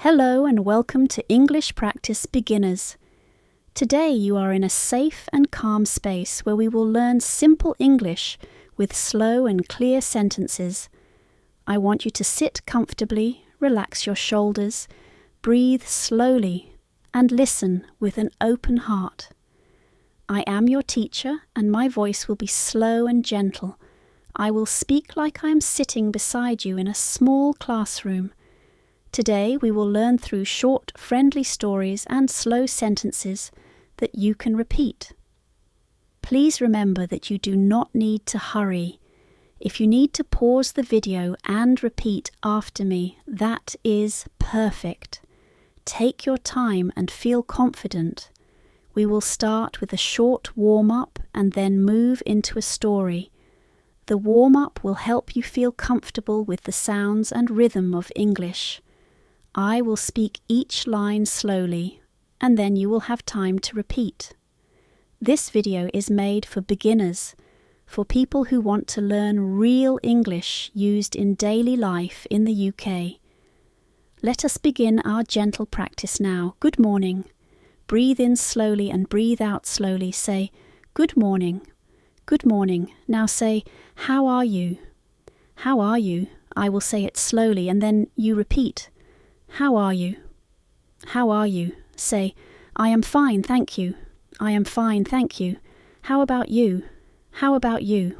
Hello and welcome to English Practice Beginners. Today you are in a safe and calm space where we will learn simple English with slow and clear sentences. I want you to sit comfortably, relax your shoulders, breathe slowly, and listen with an open heart. I am your teacher and my voice will be slow and gentle. I will speak like I am sitting beside you in a small classroom. Today we will learn through short, friendly stories and slow sentences that you can repeat. Please remember that you do not need to hurry. If you need to pause the video and repeat after me, that is perfect. Take your time and feel confident. We will start with a short warm-up and then move into a story. The warm-up will help you feel comfortable with the sounds and rhythm of English. I will speak each line slowly, and then you will have time to repeat. This video is made for beginners, for people who want to learn real English used in daily life in the UK. Let us begin our gentle practice now. Good morning. Breathe in slowly and breathe out slowly. Say, good morning. Good morning. Now say, how are you? How are you? I will say it slowly and then you repeat. How are you? How are you? Say, I am fine, thank you. I am fine, thank you. How about you? How about you?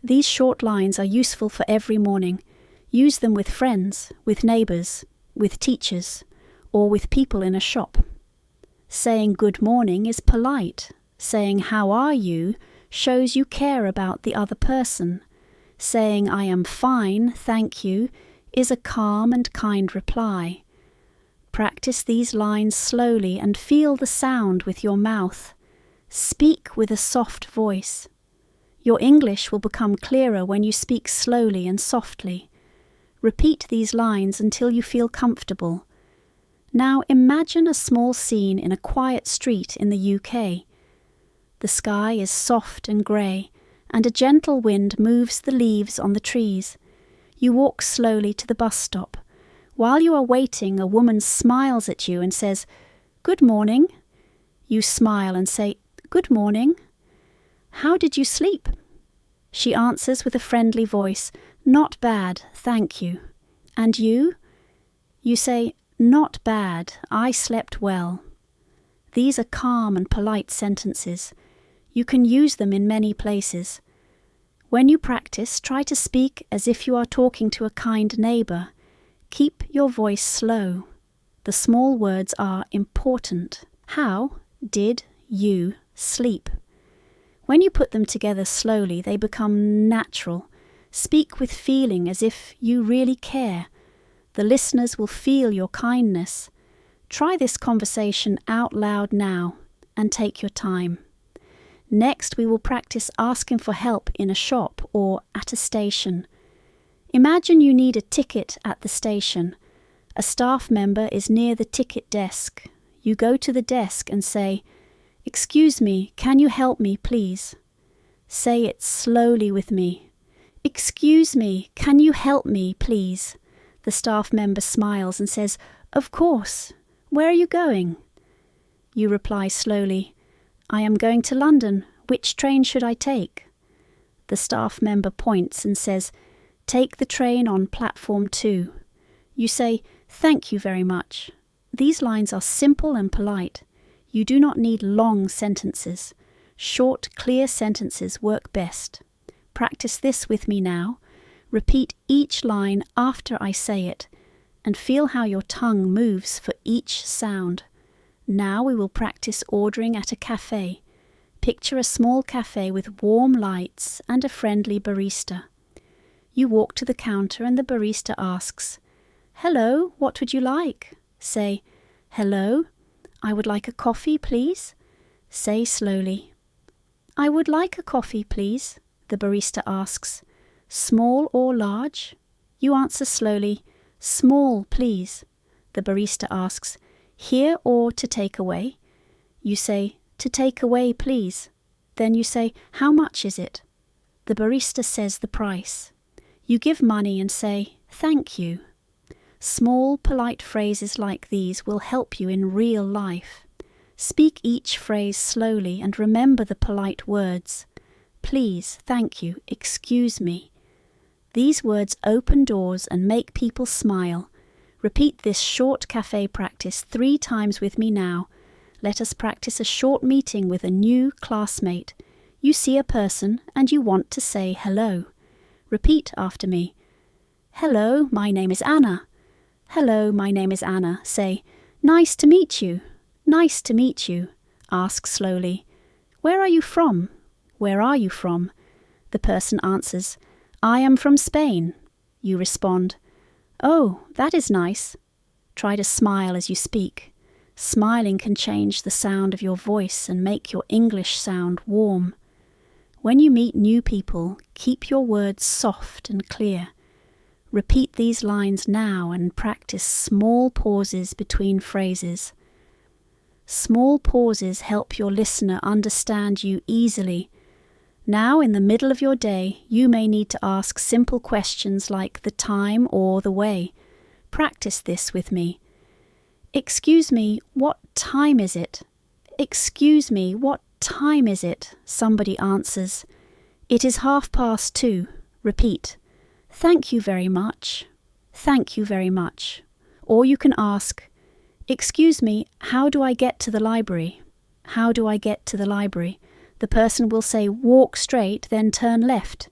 These short lines are useful for every morning. Use them with friends, with neighbours, with teachers, or with people in a shop. Saying good morning is polite. Saying how are you shows you care about the other person. Saying I am fine, thank you is a calm and kind reply. Practice these lines slowly and feel the sound with your mouth. Speak with a soft voice. Your English will become clearer when you speak slowly and softly. Repeat these lines until you feel comfortable. Now imagine a small scene in a quiet street in the UK. The sky is soft and grey, and a gentle wind moves the leaves on the trees. You walk slowly to the bus stop. While you are waiting, a woman smiles at you and says, "Good morning." You smile and say, "Good morning. How did you sleep?" She answers with a friendly voice, "Not bad, thank you." And you? You say, "Not bad, I slept well." These are calm and polite sentences. You can use them in many places. When you practice, try to speak as if you are talking to a kind neighbour. Keep your voice slow. The small words are important. How did you sleep? When you put them together slowly, they become natural. Speak with feeling as if you really care. The listeners will feel your kindness. Try this conversation out loud now and take your time. Next, we will practice asking for help in a shop or at a station. Imagine you need a ticket at the station. A staff member is near the ticket desk. You go to the desk and say, "Excuse me, can you help me, please?" Say it slowly with me. "Excuse me, can you help me, please?" The staff member smiles and says, "Of course. Where are you going?" You reply slowly, "I am going to London. Which train should I take?" The staff member points and says, "Take the train on platform 2. You say, "Thank you very much." These lines are simple and polite. You do not need long sentences. Short, clear sentences work best. Practice this with me now. Repeat each line after I say it, and feel how your tongue moves for each sound. Now we will practice ordering at a cafe. Picture a small cafe with warm lights and a friendly barista. You walk to the counter and the barista asks, "Hello, what would you like?" Say, "Hello, I would like a coffee, please." Say slowly, "I would like a coffee, please." The barista asks, "Small or large?" You answer slowly, "Small, please." The barista asks, "Here or to take away?" You say, "To take away, please." Then you say, "How much is it?" The barista says the price. You give money and say, "Thank you." Small, polite phrases like these will help you in real life. Speak each phrase slowly and remember the polite words. Please, thank you, excuse me. These words open doors and make people smile. Repeat this short cafe practice 3 times with me now. Let us practice a short meeting with a new classmate. You see a person and you want to say hello. Repeat after me. Hello, my name is Anna. Hello, my name is Anna. Say, nice to meet you. Nice to meet you. Ask slowly. Where are you from? Where are you from? The person answers, I am from Spain. You respond, oh, that is nice. Try to smile as you speak. Smiling can change the sound of your voice and make your English sound warm. When you meet new people, keep your words soft and clear. Repeat these lines now and practice small pauses between phrases. Small pauses help your listener understand you easily. Now, in the middle of your day, you may need to ask simple questions like the time or the way. Practice this with me. Excuse me, what time is it? Excuse me, what time is it? Somebody answers. It is 2:30. Repeat. Thank you very much. Thank you very much. Or you can ask, excuse me, how do I get to the library? How do I get to the library? The person will say, walk straight, then turn left.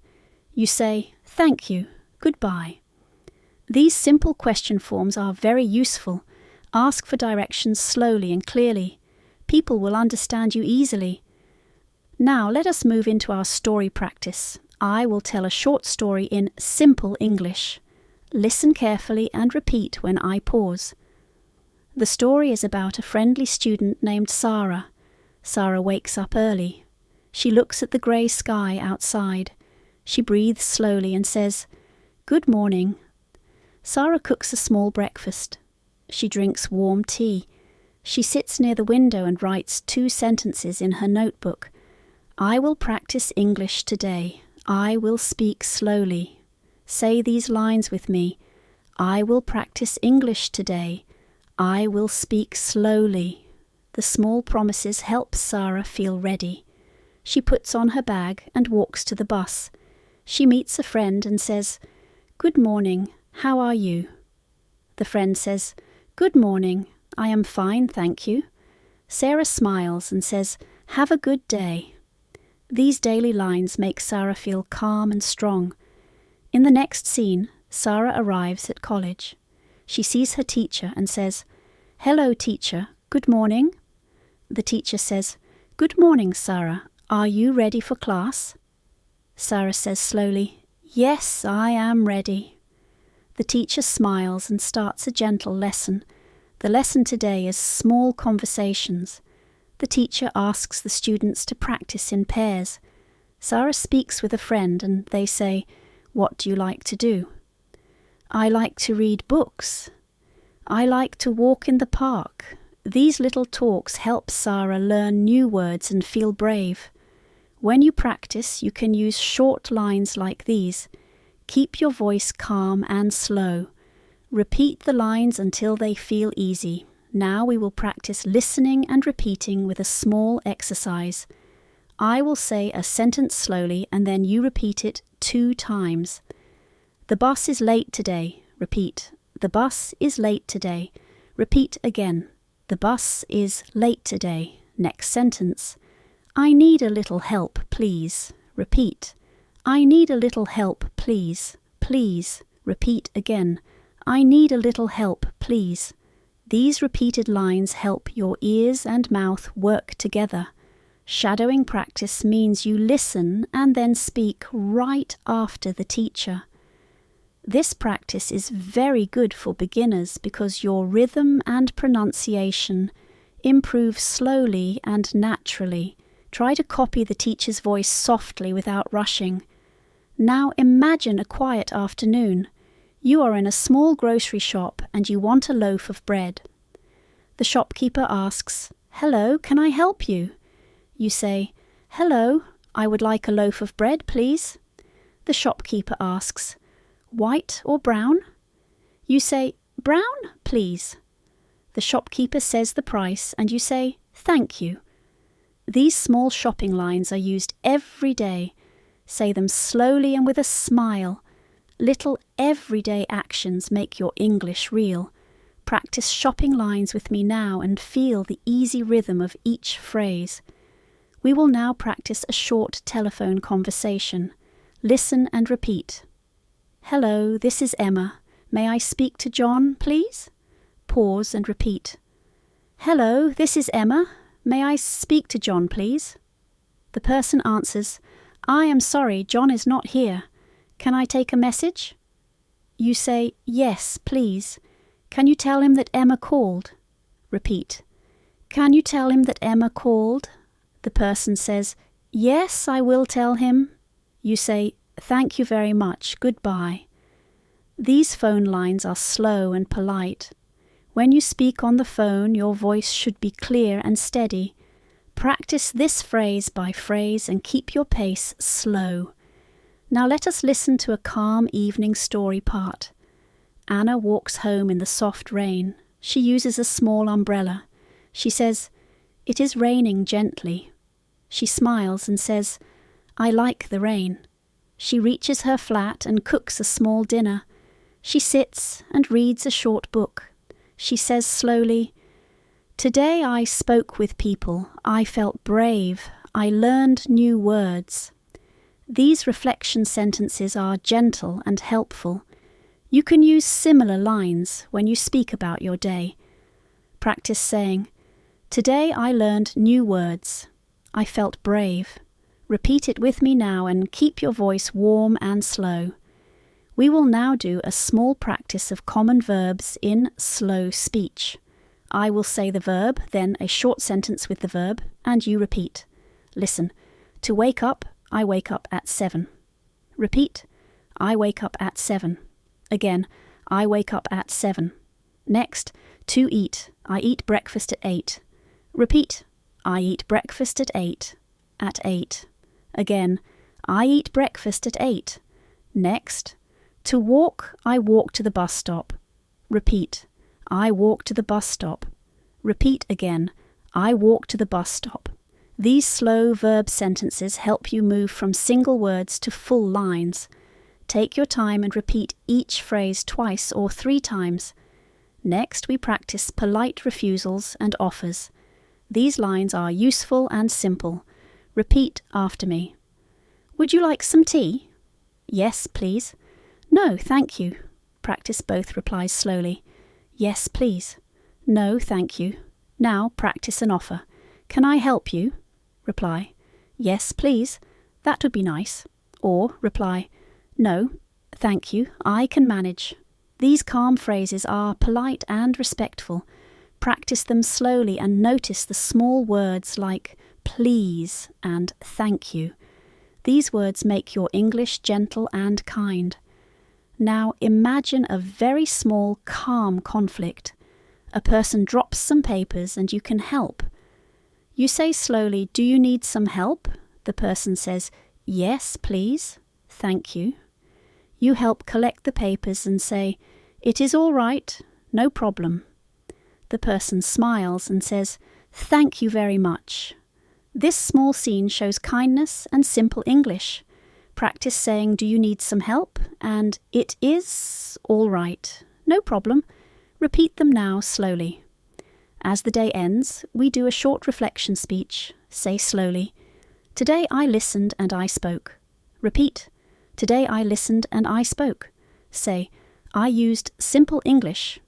You say, thank you, goodbye. These simple question forms are very useful. Ask for directions slowly and clearly. People will understand you easily. Now let us move into our story practice. I will tell a short story in simple English. Listen carefully and repeat when I pause. The story is about a friendly student named Sarah. Sarah wakes up early. She looks at the grey sky outside. She breathes slowly and says, "Good morning." Sarah cooks a small breakfast. She drinks warm tea. She sits near the window and writes 2 sentences in her notebook. I will practice English today. I will speak slowly. Say these lines with me. I will practice English today. I will speak slowly. The small promises help Sarah feel ready. She puts on her bag and walks to the bus. She meets a friend and says, "Good morning, how are you?" The friend says, "Good morning, I am fine, thank you." Sarah smiles and says, "Have a good day." These daily lines make Sarah feel calm and strong. In the next scene, Sarah arrives at college. She sees her teacher and says, "Hello, teacher, good morning." The teacher says, "Good morning, Sarah. Are you ready for class?" Sarah says slowly, "Yes, I am ready." The teacher smiles and starts a gentle lesson. The lesson today is small conversations. The teacher asks the students to practice in pairs. Sarah speaks with a friend and they say, "What do you like to do?" "I like to read books." "I like to walk in the park." These little talks help Sarah learn new words and feel brave. When you practice, you can use short lines like these. Keep your voice calm and slow. Repeat the lines until they feel easy. Now we will practice listening and repeating with a small exercise. I will say a sentence slowly and then you repeat it 2 times. The bus is late today. Repeat. The bus is late today. Repeat again. The bus is late today. Next sentence. I need a little help, please. Repeat. I need a little help, please. Please. Repeat again. I need a little help, please. These repeated lines help your ears and mouth work together. Shadowing practice means you listen and then speak right after the teacher. This practice is very good for beginners because your rhythm and pronunciation improve slowly and naturally. Try to copy the teacher's voice softly without rushing. Now imagine a quiet afternoon. You are in a small grocery shop and you want a loaf of bread. The shopkeeper asks, "Hello, can I help you?" You say, "Hello, I would like a loaf of bread, please." The shopkeeper asks, "White or brown?" You say, Brown, please. The shopkeeper says the price and you say, thank you. These small shopping lines are used every day. Say them slowly and with a smile. Little everyday actions make your English real. Practice shopping lines with me now and feel the easy rhythm of each phrase. We will now practice a short telephone conversation. Listen and repeat. Hello, this is Emma. May I speak to John, please? Pause and repeat. Hello, this is Emma. May I speak to John, please? The person answers, I am sorry, John is not here. Can I take a message? You say, yes, please. Can you tell him that Emma called? Repeat. Can you tell him that Emma called? The person says, yes, I will tell him. You say, thank you very much, goodbye. These phone lines are slow and polite. When you speak on the phone, your voice should be clear and steady. Practice this phrase by phrase and keep your pace slow. Now let us listen to a calm evening story part. Anna walks home in the soft rain. She uses a small umbrella. She says, it is raining gently. She smiles and says, I like the rain. She reaches her flat and cooks a small dinner. She sits and reads a short book. She says slowly, today I spoke with people. I felt brave. I learned new words. These reflection sentences are gentle and helpful. You can use similar lines when you speak about your day. Practice saying, today I learned new words. I felt brave. Repeat it with me now and keep your voice warm and slow. We will now do a small practice of common verbs in slow speech. I will say the verb, then a short sentence with the verb, and you repeat. Listen. To wake up, I wake up at 7. Repeat. I wake up at 7. Again, I wake up at 7. Next, to eat. I eat breakfast at 8. Repeat. I eat breakfast at 8. At 8. Again, I eat breakfast at 8. Next, to walk, I walk to the bus stop. Repeat. I walk to the bus stop. Repeat again. I walk to the bus stop. These slow verb sentences help you move from single words to full lines. Take your time and repeat each phrase twice or 3 times. Next, we practice polite refusals and offers. These lines are useful and simple. Repeat after me. Would you like some tea? Yes, please. No, thank you. Practice both replies slowly. Yes, please. No, thank you. Now practice an offer. Can I help you? Reply. Yes, please. That would be nice. Or reply. No, thank you. I can manage. These calm phrases are polite and respectful. Practice them slowly and notice the small words like please and thank you. These words make your English gentle and kind. Now imagine a very small, calm conflict. A person drops some papers and you can help. You say slowly, do you need some help? The person says, yes, please. Thank you. You help collect the papers and say, it is all right, no problem. The person smiles and says, thank you very much. This small scene shows kindness and simple English. Practice saying, do you need some help? And it is all right, no problem. Repeat them now slowly. As the day ends, we do a short reflection speech. Say slowly, today I listened and I spoke. Repeat, today I listened and I spoke. Say, I used simple English.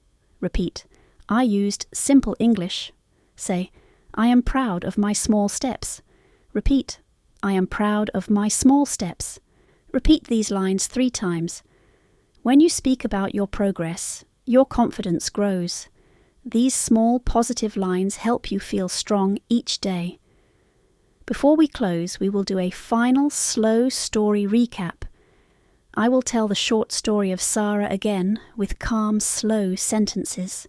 Repeat, I used simple English. Say, I am proud of my small steps. Repeat, I am proud of my small steps. Repeat these lines 3 times. When you speak about your progress, your confidence grows. These small positive lines help you feel strong each day. Before we close, we will do a final slow story recap. I will tell the short story of Sarah again with calm, slow sentences.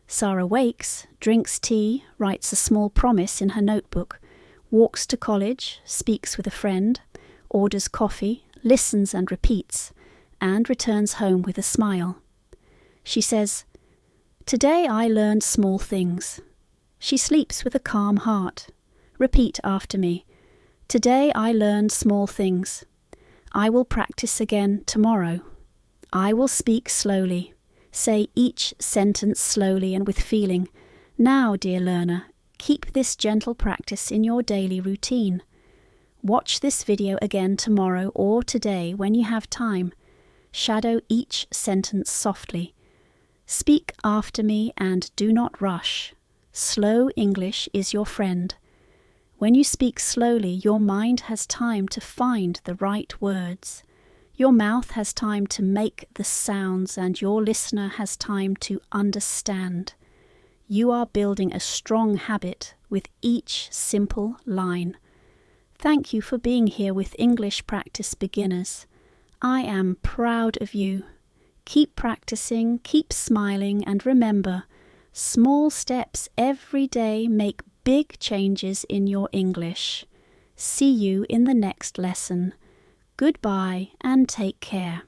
Sarah wakes, drinks tea, writes a small promise in her notebook, walks to college, speaks with a friend, orders coffee, listens and repeats, and returns home with a smile. She says, Today I learned small things. She sleeps with a calm heart. Repeat after me. Today I learned small things. I will practice again tomorrow. I will speak slowly. Say each sentence slowly and with feeling. Now, dear learner, keep this gentle practice in your daily routine. Watch this video again tomorrow or today when you have time. Shadow each sentence softly. Speak after me and do not rush. Slow English is your friend. When you speak slowly, your mind has time to find the right words. Your mouth has time to make the sounds and your listener has time to understand. You are building a strong habit with each simple line. Thank you for being here with English Practice Beginners. I am proud of you. Keep practicing, keep smiling, and remember, small steps every day make big changes in your English. See you in the next lesson. Goodbye and take care.